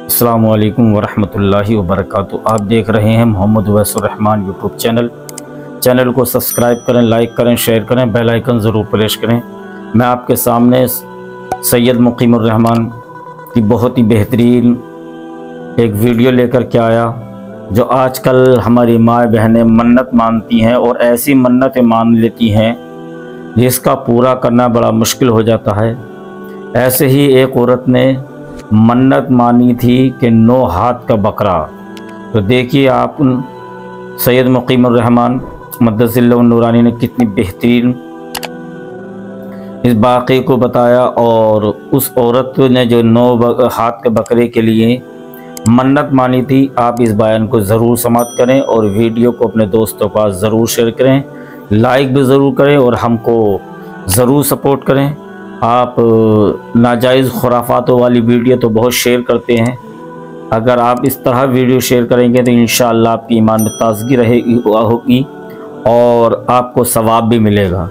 अस्सलामु अलैकुम वरहमतुल्लाहि वबरकातुहू। आप देख रहे हैं मोहम्मद उवैसुर रहमान यूट्यूब चैनल को सब्सक्राइब करें, लाइक करें, शेयर करें, बेल आइकन ज़रूर प्रेस करें। मैं आपके सामने सैयद मुकीमुर रहमान की बहुत ही बेहतरीन एक वीडियो लेकर के आया, जो आजकल हमारी माँ बहनें मन्नत मानती हैं और ऐसी मन्नतें मान लेती हैं जिसका पूरा करना बड़ा मुश्किल हो जाता है। ऐसे ही एक औरत ने मन्नत मानी थी कि 9 हाथ का बकरा। तो देखिए आप सैयद मुकीमुर रहमान मद्दसिल्लाहु नूरानी ने कितनी बेहतरीन इस वाक़े को बताया, और उस औरत ने जो 9 हाथ के बकरे के लिए मन्नत मानी थी। आप इस बयान को ज़रूर समाप्त करें और वीडियो को अपने दोस्तों के पास ज़रूर शेयर करें, लाइक भी ज़रूर करें और हमको ज़रूर सपोर्ट करें। आप नाजायज़ खुराफातों वाली वीडियो तो बहुत शेयर करते हैं, अगर आप इस तरह वीडियो शेयर करेंगे तो इंशाअल्लाह आपकी ईमान में ताज़गी होगी और आपको सवाब भी मिलेगा।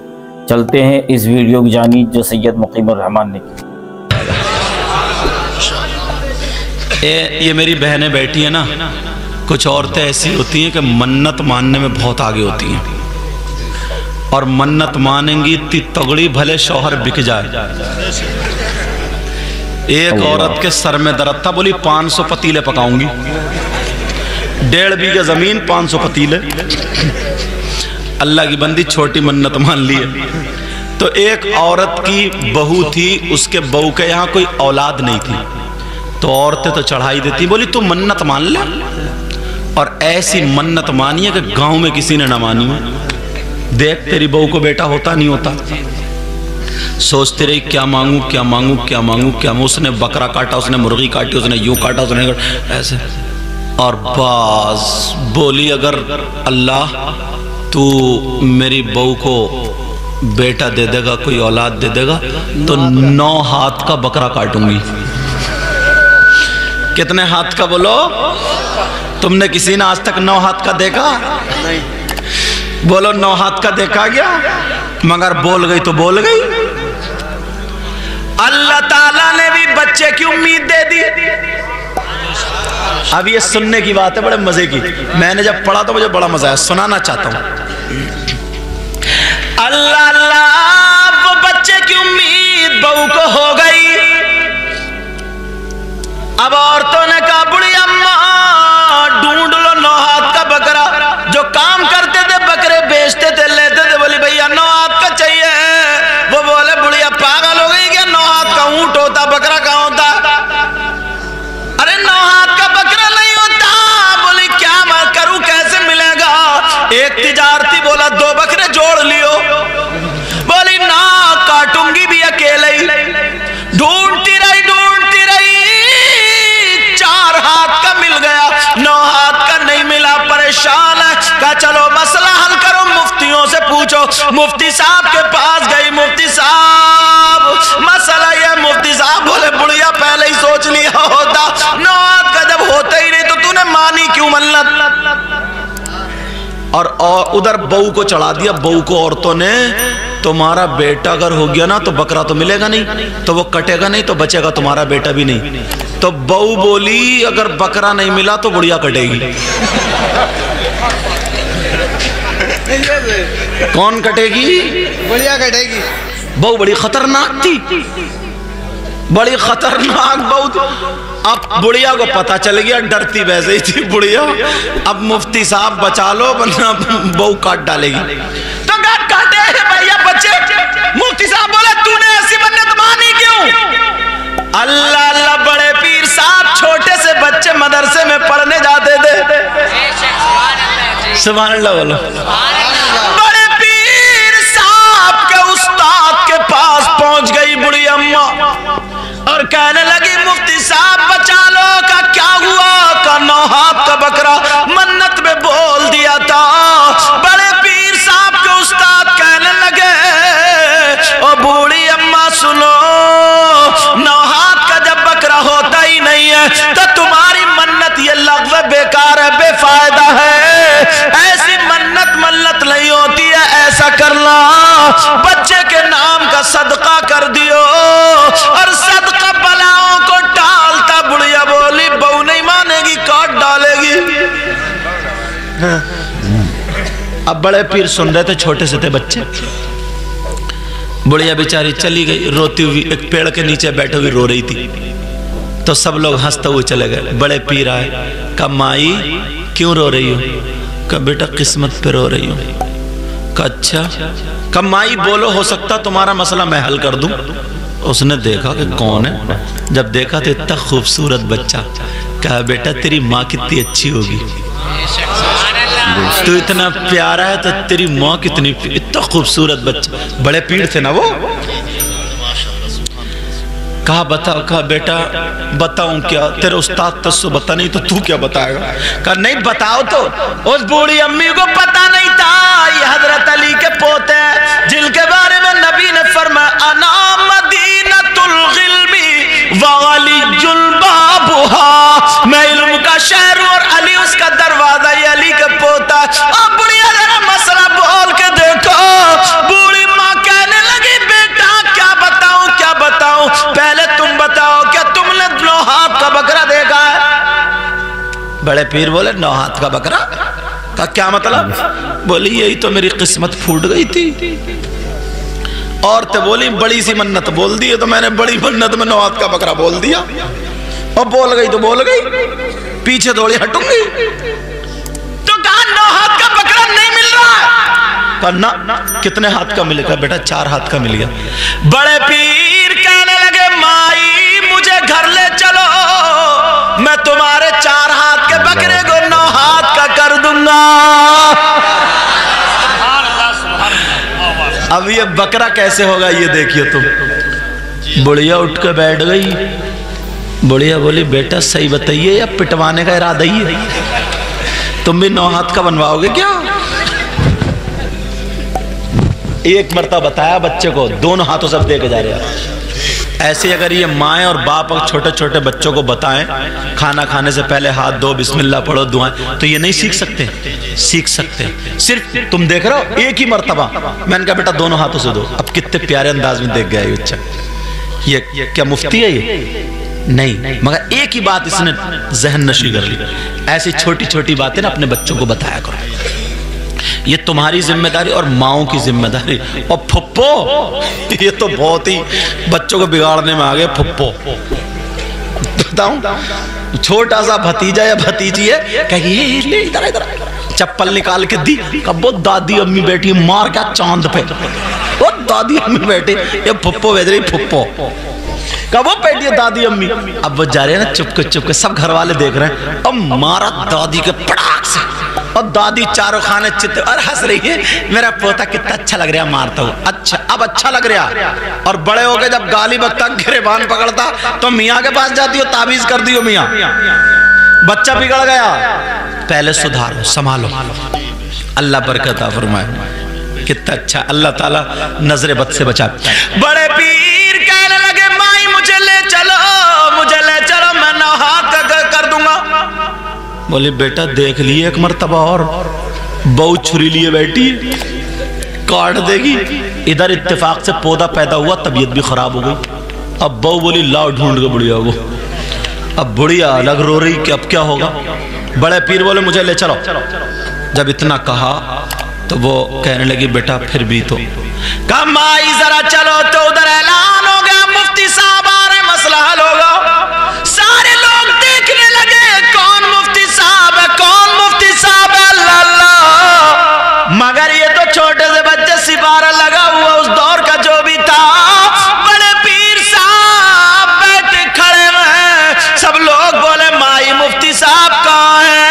चलते हैं इस वीडियो की जानिब जो सैयद मुकीमुर रहमान ने की। ये मेरी बहनें बैठी हैं ना, कुछ औरतें ऐसी होती हैं कि मन्नत मानने में बहुत आगे होती हैं, और मन्नत मानेंगी इतनी तगड़ी भले शौहर बिक जाए। एक औरत के सर में दर्द था, बोली 500 पतीले पकाऊंगी, 1.5 बीघा जमीन 500 पतीले। अल्लाह की बंदी छोटी मन्नत मान ली है। तो एक औरत की बहू थी, उसके बहू के यहाँ कोई औलाद नहीं थी, तो औरतें तो चढ़ाई देती, बोली तू मन्नत मान ले, और ऐसी मन्नत मानी है कि गांव में किसी ने ना मानी हो। देख तेरी बहू को बेटा होता नहीं होता, सोचते रही क्या मांगू क्या मांगू क्या मांगू क्या मांगू। उसने बकरा काटा, उसने मुर्गी काटी, उसने यूं काटा, उसने ऐसे, और बस बोली अगर अल्लाह तू मेरी बहू को बेटा दे देगा, कोई औलाद दे देगा, तो 9 हाथ का बकरा काटूंगी। कितने हाथ का बोलो? तुमने किसी ने आज तक 9 हाथ का देखा? नहीं। बोलो 9 हाथ का देखा गया? मगर बोल गई तो बोल गई। अल्लाह ताला ने भी बच्चे की उम्मीद दे दी। अब ये सुनने की बात है, बड़े मजे की। मैंने जब पढ़ा तो मुझे बड़ा मजा आया, सुनाना चाहता हूं। अल्लाह अल्लाह, वो बच्चे की उम्मीद बहू को हो गई। अब औरतों ने कहा बुढ़ी अम्मा ढूंढ लो 9 हाथ का बकरा। जो काम करते थे, बकरे बेचते थे, लेते थे, बोली भैया 9 हाथ का चाहिए। वो बोले बुढ़िया पागल हो गई क्या, 9 हाथ का ऊंट होता, बकरा कहाँ होता? अरे 9 हाथ का बकरा नहीं होता। बोली क्या मैं करूं, कैसे मिलेगा? एक तिजारती बोला 2 बकरे जोड़ लियो। बोली ना, काटूंगी भी अकेले ही। ढूंढती रही 4 हाथ का मिल गया, 9 हाथ का नहीं मिला, परेशान है। कहा चलो मसला हल करो, मुफ्तियों से पूछो। मुफ्ती साहब के पास गई, मुफ्ती साहब मसला ये। मुफ्ती साहब बोले बुढ़िया पहले ही सोच लिया होता, 9 हाथ का जब होता ही नहीं तो तूने मानी क्यों मन्नत? और उधर बहू को चढ़ा दिया। बहू को औरतों ने, तुम्हारा बेटा अगर हो गया ना तो बकरा तो मिलेगा नहीं, तो वो कटेगा नहीं, तो बचेगा तुम्हारा बेटा भी नहीं। तो बहू बोली अगर बकरा नहीं मिला तो बुढ़िया कटेगी। कौन कटेगी? बुढ़िया कटेगी। बहू बड़ी खतरनाक थी, बड़ी खतरनाक बहू। अब बुढ़िया को पता चल गया, डरती वैसे ही थी बुढ़िया। अब मुफ्ती साहब बचा लो वरना बहू काट डालेगी। तो काटे भैया बच्चे। मुफ्ती साहब बोले तूने ऐसी मन्नत मानी क्यों? अल्लाह अल्लाह, बड़े पीर साहब छोटे से बच्चे मदरसे में पढ़ने जाते थे। सुभान अल्लाह बोलो। बड़े पीर साहब के उस्ताद के पास पहुंच गई बुढ़ी अम्मा और कहने लगी मुफ्ती साहब बचा लो। का क्या हुआ? का 9 हाथ का बकरा मन्नत में बोल दिया था। बड़े पीर साहब के उस्ताद कहने लगे ओ बूढ़ी अम्मा सुनो, 9 हाथ का जब बकरा होता ही नहीं है तो तुम्हारी मन्नत ये लग़्व बेकार है, बेफायदा है। ऐसी मन्नत नहीं होती है। ऐसा करना, बच्चे के नाम का सदका कर दियो, और सदका बलाओं को टालता। बुढ़िया बोली अब बड़े पीर सुन रहे थे, छोटे से थे बच्चे। बुढ़िया बेचारी चली गई रोती हुई, एक पेड़ के नीचे बैठी हुई रो रही थी। तो सब लोग हंसते हुए चले गए। बड़े पीर आए, कहा माई क्यों रो रही हो? कहा बेटा किस्मत पे रो रही हूं। कहा अच्छा। कहा माई बोलो, हो सकता तुम्हारा मसला मैं हल कर दूं। उसने देखा कि कौन है, जब देखा तो इतना खूबसूरत बच्चा। कहा बेटा तेरी माँ कितनी अच्छी होगी, तू इतना प्यारा है तो तेरी माँ कितनी, इतना खूबसूरत बच्चा। बड़े पीर थे ना वो। कहा बताओ। कहा बेटा बताऊं क्या, तेरे उस्ताद तस्सो बता, नहीं तो तू क्या बताएगा? कहा नहीं बताओ तो। उस बूढ़ी अम्मी को पता नहीं था ये हजरत अली के पोते हैं, जिनके बारे में नबी ने फरमाया अना मदीनतुल गिल्मी व अलीजुल बाबुहा, मैं इल्म का शहर और अली उसका दरवाजा, ये अली का पोता। अब बुढ़िया जरा मसला बोल के देखो। बूढ़ी माँ कहने लगी बेटा क्या बताऊं क्या बताऊं, पहले तुम बताओ क्या तुमने 9 हाथ का बकरा देखा है? बड़े पीर बोले 9 हाथ का बकरा का क्या मतलब? बोली यही तो मेरी किस्मत फूट गई थी। औरतें बोली बड़ी सी मन्नत बोल दी है, तो मैंने बड़ी मन्नत में 9 हाथ का बकरा बोल दिया, और बोल गई तो बोल गई, पीछे थोड़ी हटूंगी। तो कहा 9 हाथ का बकरा नहीं मिल रहा है। कहा ना कितने हाथ का मिलेगा? बेटा 4 हाथ का मिल गया। बड़े पीर कहने लगे माई मुझे घर ले चलो, मैं तुम्हारे 4 हाथ के बकरे को 9 हाथ का कर दूंगा। अब ये बकरा कैसे होगा ये देखिए तुम। बुढ़िया उठ के बैठ गई। बुढ़िया बोली बेटा सही बताइए या पिटवाने का इरादा ही है? तुम भी 9 हाथ का बनवाओगे क्या? एक मरतबा बताया बच्चे को, दोनों हाथों से देके जा रहे हैं। ऐसे अगर ये माएँ और बाप और छोटे छोटे बच्चों को बताएं खाना खाने से पहले हाथ धो, बिस्मिल्लाह पढ़ो, दुआएं, तो ये नहीं सीख सकते? सीख सकते। सिर्फ तुम देख रहे हो एक ही मरतबा मैंने कहा बेटा दोनों हाथों से दो। अब कितने प्यारे अंदाज में देख गया ये बच्चा। ये क्या मुफ्ती है ये? नहीं, मगर एक ही बात इसने जहन नशी कर ली। ऐसी छोटी छोटी बातें ना अपने बच्चों को बताया करो। ये तुम्हारी जिम्मेदारी और माओं की जिम्मेदारी। और फुप्पो, ये तो बहुत ही बच्चों को बिगाड़ने में आ गए। फुप्पो बताऊं, छोटा सा भतीजा या भतीजी है, कहिए ले इधर इधर, चप्पल निकाल के दी, कब वो दादी अम्मी बैठी मार क्या चांद पे, वो दादी अम्मी बैठे, ये फुप्पो भेज रही फुप्पो, कब वो बैठी है दादी अम्मी। अब वो जा रहे हैं ना चुप के, सब घर वाले देख रहे हैं, अब मारा दादी के पटाख से, और दादी चारों खाने चित्त और हंस रही है, मेरा पोता कितना अच्छा लग रहा मारता हूँ। अच्छा अब अच्छा लग रहा। और बड़े हो गए जब गाली बकता, गिरेबान पकड़ता, तो मियाँ के पास जाती हो, ताबीज कर दियो मियाँ, बच्चा बिगड़ गया, पहले सुधारो, संभालो, अल्लाह बरकत फरमाए। कितना अच्छा अल्लाह ताला नजरे बद से बचा। बड़े पीर कहने लगे माई मुझे ले चलो, मैं 9 हाथ कर दूंगा। बोले बेटा देख लिए एक मर्तबा और, बहू छुरी लिए बैठी काट देगी। इधर इत्तेफाक से पौधा पैदा हुआ, तबीयत भी खराब हो गई। अब बहू बोली लाओ ढूंढ के बुढ़िया को। अब बुढ़िया अलग रो रही कि अब क्या होगा। बड़े पीर बोले मुझे ले चलो। जब इतना कहा तो वो कहने लगी बेटा फिर भी तो। कहा माई जरा चलो, तो उधर ऐलान हो गया, मुफ्ती साहब आ रहे, मसला हल होगा। सारे लोग देखने लगे कौन मुफ्ती साहब है, कौन मुफ्ती साहब है। अल्लाह, मगर ये तो छोटे से बच्चे, सिपारा लगा हुआ उस दौर का जो भी था। बड़े पीर साहब बैठे खड़े हैं, सब लोग बोले माई मुफ्ती साहब कहाँ है?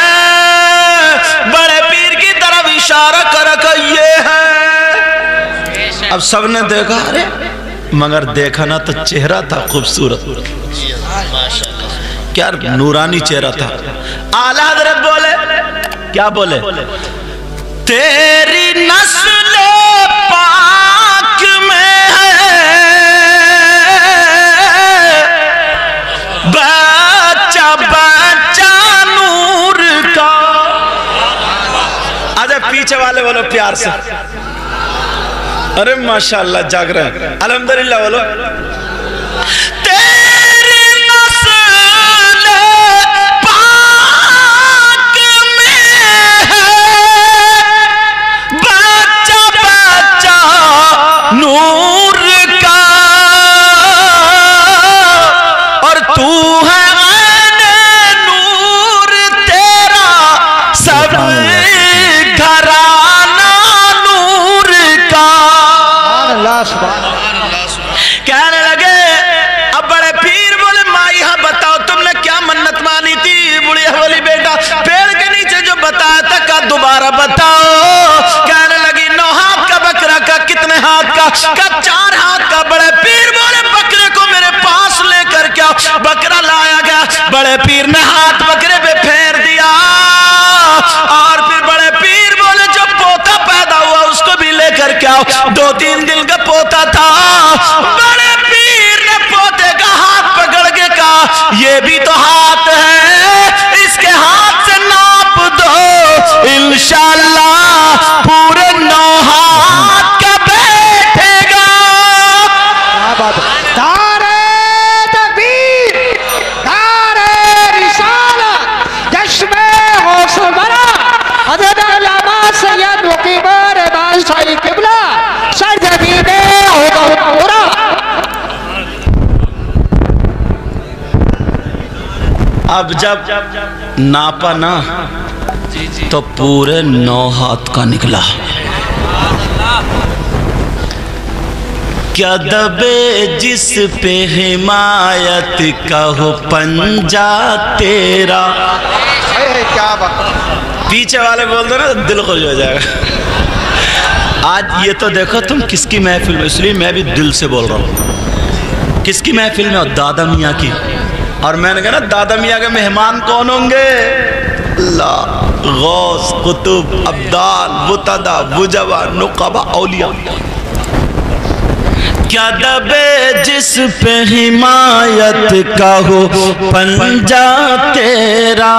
बड़े पीर की तरफ इशारा कर ये है। अब सबने देखा, अरे मगर देखा ना तो चेहरा था खूबसूरत, क्या नूरानी चेहरा था। आला हज़रत बोले, क्या बोले? तेरी नस्ल पाक में है बच्चा बच्चा नूर का। आजा पीछे वाले बोलो प्यार से, अरे माशाअल्लाह जाग रहे हैं, अल्हम्दुलिल्लाह बोलो। तेरी नस्ल पाक में है है नूर तेरा सब घराना नूर का। कहने लगे अब बड़े पीर बोले माई हाँ बताओ तुमने क्या मन्नत मानी थी? बुढ़िया बोली बेटा पेड़ के नीचे जो बताया था का दोबारा बताओ। कहने लगी 9 हाथ का बकरा का, कितने हाथ का? 4 हाथ का। बड़े पीर बोले बकरे को मेरे पास लेकर क्या? बकरा लाया गया, बड़े पीर ने हाथ बकरे पे फेर दिया और फिर बड़े पीर बोले जो पोता पैदा हुआ उसको भी लेकर क्या? 2-3 दिन का पोता था। बड़े पीर ने पोते का हाथ पकड़ के कहा ये भी तो हाथ है, इसके हाथ से नाप दो, इंशाअल्लाह पूरे 9 हाथ का बैठेगा। नारे तकबीर, नारे रिसालत, जश्न-ए गौस बरा, हज़रत अल्लामा सैयद मुकीबर बादशाही क़िबला सरज़मीन-ए हुदा। अब जब नापा ना तो पूरे 9 हाथ का निकला। क्या दबे जिस पे हिमायत का हो पंजा तेरा। क्या बात। पीछे वाले बोल दो ना दिल खुश हो जाएगा। आज ये तो देखो तुम किसकी महफिल में, इसलिए मैं भी दिल से बोल रहा हूँ। किसकी महफिल में? दादा मियाँ की। और मैंने कहा ना दादा मियाँ के मेहमान कौन होंगे? अल्लाह, गौस, कुतुब, अब्दाल, मुतदा, बुजवा, नुकबा, औलिया। क्या दबे जिस पे हिमायत का हो पंजा तेरा।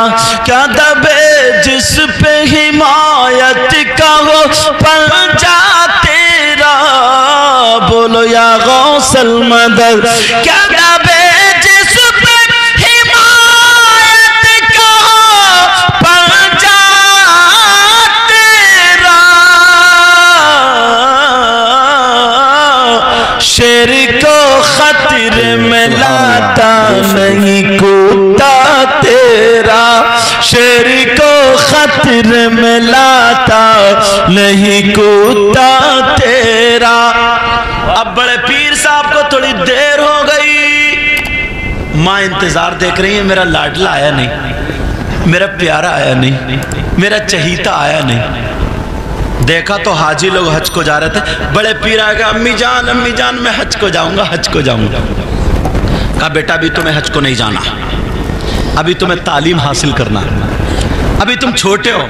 क्या दबे जिस पे हिमायत का हो पंजा तेरा। बोलो या गौसल मदद। क्या दबे जिस पे हिमायत का हो पंजा तेरा। शेर को खतरे में लाता नहीं कूदता तेरा। शेर को खतरे में लाता नहीं कूदता तेरा। अब बड़े पीर साहब को थोड़ी देर हो गई। माँ इंतजार देख रही है, मेरा लाडला आया नहीं, मेरा प्यारा आया नहीं, मेरा चहीता आया नहीं। देखा तो हाजी लोग हज को जा रहे थे। बड़े पीर आएगा, अम्मी जान मैं हज को जाऊंगा, हज को जाऊंगा। कहा बेटा अभी तुम्हें हज को नहीं जाना, अभी तुम्हें तालीम हासिल करना, अभी तुम छोटे हो।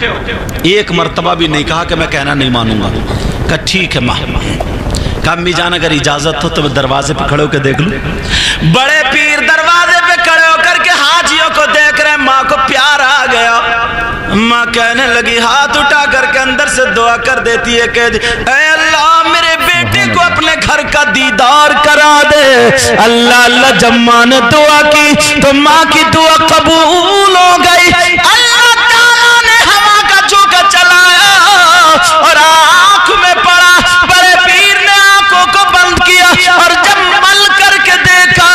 एक मर्तबा भी नहीं कहा कि मैं कहना नहीं मानूंगा। कहा ठीक है माँ। कहा अम्मी जान अगर इजाजत हो तो मैं दरवाजे पे खड़े होकर देख लूं। बड़े पीर दरवाजे पे खड़े होकर के हाजियों को देख रहे। माँ को प्यार आ गया। माँ कहने लगी, हाथ उठा करके अंदर से दुआ कर देती है, कहती ऐ अल्लाह मेरे बेटे को अपने घर का दीदार करा दे। अल्लाह अल्लाह जब माँ ने दुआ की तो माँ की दुआ कबूल हो गई। अल्लाह ताला ने हवा का झोंका चलाया और आंख में पड़ा। बड़े पीर ने आंखों को बंद किया और जब मल करके देखा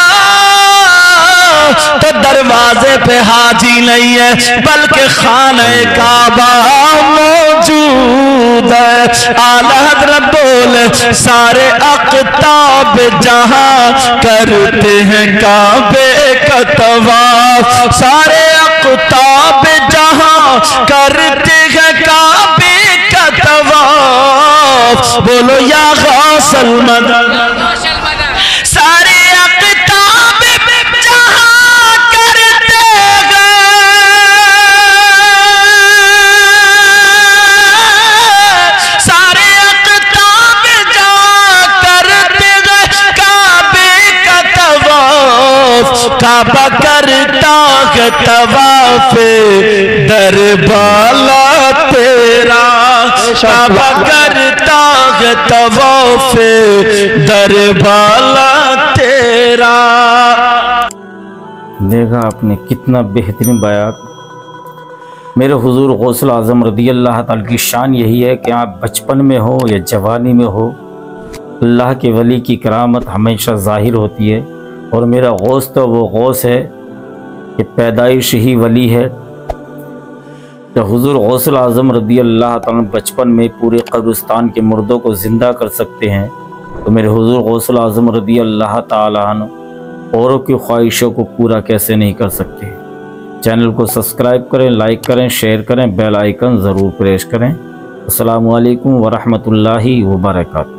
तो दरवाजे पे हाजी नहीं है बल्कि खाने काबा मौजूद है। आला हज़रत बोले सारे अक़ताब जहां करते हैं काबे का तवाफ। सारे अक़ताब जहां करते हैं काबे का तवाफ। बोलो या गौसल मदद। सारे अक़ताब जहां करते गए, सारे अक़ताब जहां करते गए काबे का तवाफ। काबा करता है तवाफ दरबाला तेरा। काबा करता है तवाफ दरबाला तेरा। देखा आपने कितना बेहतरीन बयान। मेरे हुजूर गौसुल आज़म रज़ी अल्लाह ताला की शान यही है कि आप बचपन में हो या जवानी में हो, अल्लाह के वली की करामत हमेशा ज़ाहिर होती है। और मेरा गौस तो वो गौस है कि पैदाइश ही वली है। तो हुज़ूर गौसुल आज़म रज़ी अल्लाह ताला बचपन में पूरे कब्रिस्तान के मुर्दों को ज़िंदा कर सकते हैं, तो मेरे हुज़ूर गौसुल आज़म रज़ी अल्लाह ताला अन्हु औरों की ख्वाहिशों को पूरा कैसे नहीं कर सकते। चैनल को सब्सक्राइब करें, लाइक करें, शेयर करें, बेल आइकन ज़रूर प्रेस करें। अस्सलामु अलैकुम वरहमतुल्लाहि वबरकातुहू।